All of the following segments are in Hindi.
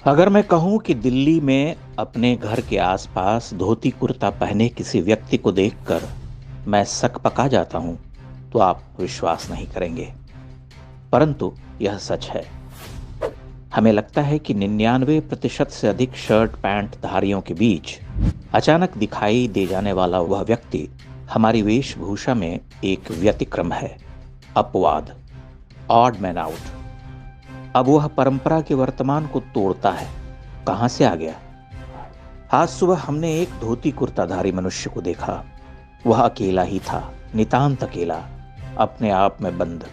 अगर मैं कहूं कि दिल्ली में अपने घर के आसपास धोती कुर्ता पहने किसी व्यक्ति को देखकर मैं सकपका जाता हूं, तो आप विश्वास नहीं करेंगे। परंतु यह सच है। हमें लगता है कि 99% से अधिक शर्ट पैंट धारियों के बीच अचानक दिखाई दे जाने वाला वह व्यक्ति हमारी वेशभूषा में एक व्यतिक्रम है, अपवाद, ऑड मैन आउट। अब वह परंपरा के वर्तमान को तोड़ता है। कहां से आ गया? आज सुबह हमने एक धोती कुर्ताधारी मनुष्य को देखा। वह अकेला ही था, नितांत अकेला, अपने आप में बंद।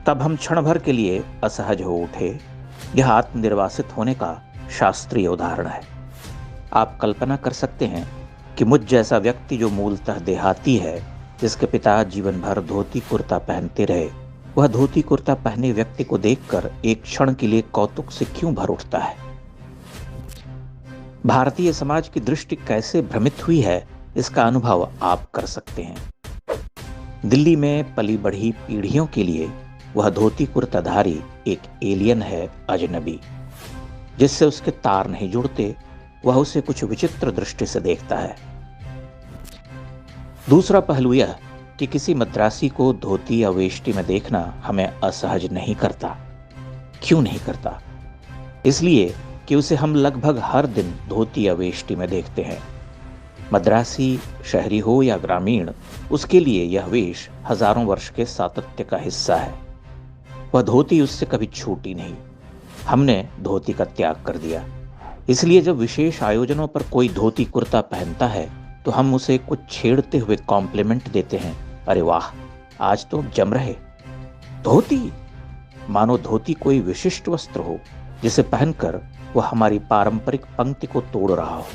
तब हम क्षण भर के लिए असहज हो उठे। यह आत्मनिर्वासित होने का शास्त्रीय उदाहरण है। आप कल्पना कर सकते हैं कि मुझ जैसा व्यक्ति जो मूलतः देहाती है, जिसके पिता जीवन भर धोती कुर्ता पहनते रहे, वह धोती कुर्ता पहने व्यक्ति को देखकर एक क्षण के लिए कौतुक से क्यों भर उठता है? भारतीय समाज की दृष्टि कैसे भ्रमित हुई है, इसका अनुभव आप कर सकते हैं। दिल्ली में पली बढ़ी पीढ़ियों के लिए वह धोती कुर्ताधारी एक एलियन है, अजनबी, जिससे उसके तार नहीं जुड़ते। वह उसे कुछ विचित्र दृष्टि से देखता है। दूसरा पहलू यह कि किसी मद्रासी को धोती या वेष्टी में देखना हमें असहज नहीं करता। क्यों नहीं करता? इसलिए कि उसे हम लगभग हर दिन धोती या वेष्टी में देखते हैं। मद्रासी शहरी हो या ग्रामीण, उसके लिए यह वेश हजारों वर्ष के सातत्य का हिस्सा है। वह धोती उससे कभी छूटी नहीं। हमने धोती का त्याग कर दिया। इसलिए जब विशेष आयोजनों पर कोई धोती कुर्ता पहनता है तो हम उसे कुछ छेड़ते हुए कॉम्प्लीमेंट देते हैं। अरे वाह, आज तो जम रहे। धोती, मानो धोती कोई विशिष्ट वस्त्र हो जिसे पहनकर वह हमारी पारंपरिक पंक्ति को तोड़ रहा हो।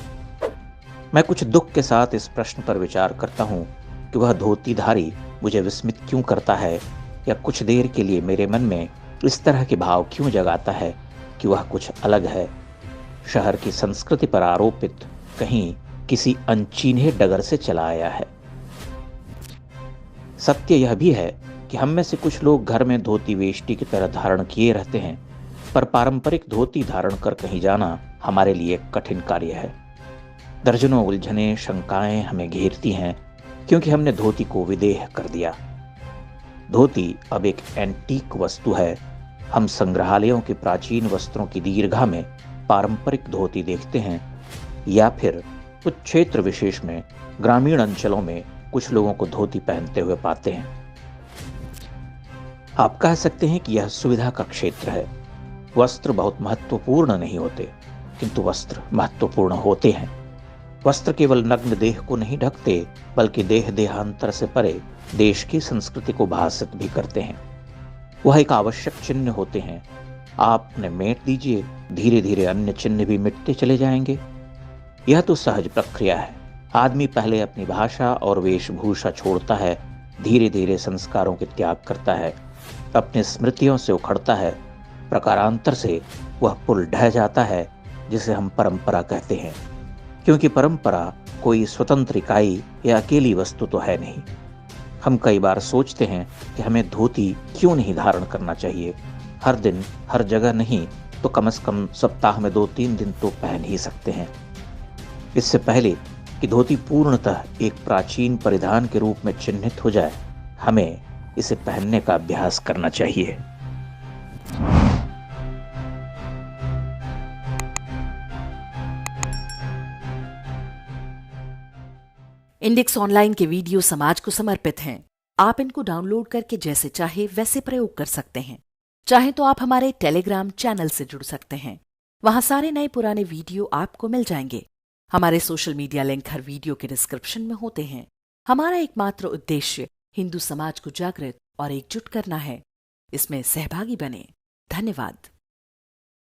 मैं कुछ दुख के साथ इस प्रश्न पर विचार करता हूं कि वह धोतीधारी मुझे विस्मित क्यों करता है, या कुछ देर के लिए मेरे मन में इस तरह के भाव क्यों जगाता है कि वह कुछ अलग है, शहर की संस्कृति पर आरोपित कहीं किसी अनचिन्हे डगर से चला आया है। सत्य यह भी है कि हम में से कुछ लोग घर में धोती वेष्टी की तरह धारण किए रहते हैं, पर पारंपरिक धोती धारण कर कहीं जाना हमारे लिए कठिन कार्य है। दर्जनों उलझनें, शंकाएं हमें घेरती हैं क्योंकि हमने धोती को विदेह कर दिया। धोती अब एक एंटीक वस्तु है। हम संग्रहालयों के प्राचीन वस्त्रों की दीर्घा में पारंपरिक धोती देखते हैं, या फिर कुछ क्षेत्र विशेष में ग्रामीण अंचलों में कुछ लोगों को धोती पहनते हुए पाते हैं। आप कह सकते हैं कि यह सुविधा का क्षेत्र है। वस्त्र बहुत महत्वपूर्ण नहीं होते, किंतु वस्त्र महत्वपूर्ण होते हैं। वस्त्र केवल नग्न देह को नहीं ढकते, बल्कि देह देहांतर से परे देश की संस्कृति को भासित भी करते हैं। वह एक आवश्यक चिन्ह होते हैं। आप उन्हें मेट दीजिए, धीरे धीरे अन्य चिन्ह भी मिटते चले जाएंगे। यह तो सहज प्रक्रिया है। आदमी पहले अपनी भाषा और वेशभूषा छोड़ता है, धीरे धीरे संस्कारों के त्याग करता है, अपने स्मृतियों से उखड़ता है। प्रकारांतर से वह पुल ढह जाता है जिसे हम परंपरा कहते हैं, क्योंकि परंपरा कोई स्वतंत्र इकाई या अकेली वस्तु तो है नहीं। हम कई बार सोचते हैं कि हमें धोती क्यों नहीं धारण करना चाहिए। हर दिन, हर जगह नहीं तो कम से कम सप्ताह में 2-3 दिन तो पहन ही सकते हैं। इससे पहले कि धोती पूर्णतः एक प्राचीन परिधान के रूप में चिन्हित हो जाए, हमें इसे पहनने का अभ्यास करना चाहिए। इंडेक्स ऑनलाइन के वीडियो समाज को समर्पित हैं। आप इनको डाउनलोड करके जैसे चाहे वैसे प्रयोग कर सकते हैं। चाहे तो आप हमारे टेलीग्राम चैनल से जुड़ सकते हैं। वहां सारे नए पुराने वीडियो आपको मिल जाएंगे। हमारे सोशल मीडिया लिंक हर वीडियो के डिस्क्रिप्शन में होते हैं। हमारा एकमात्र उद्देश्य हिंदू समाज को जागृत और एकजुट करना है। इसमें सहभागी बने। धन्यवाद।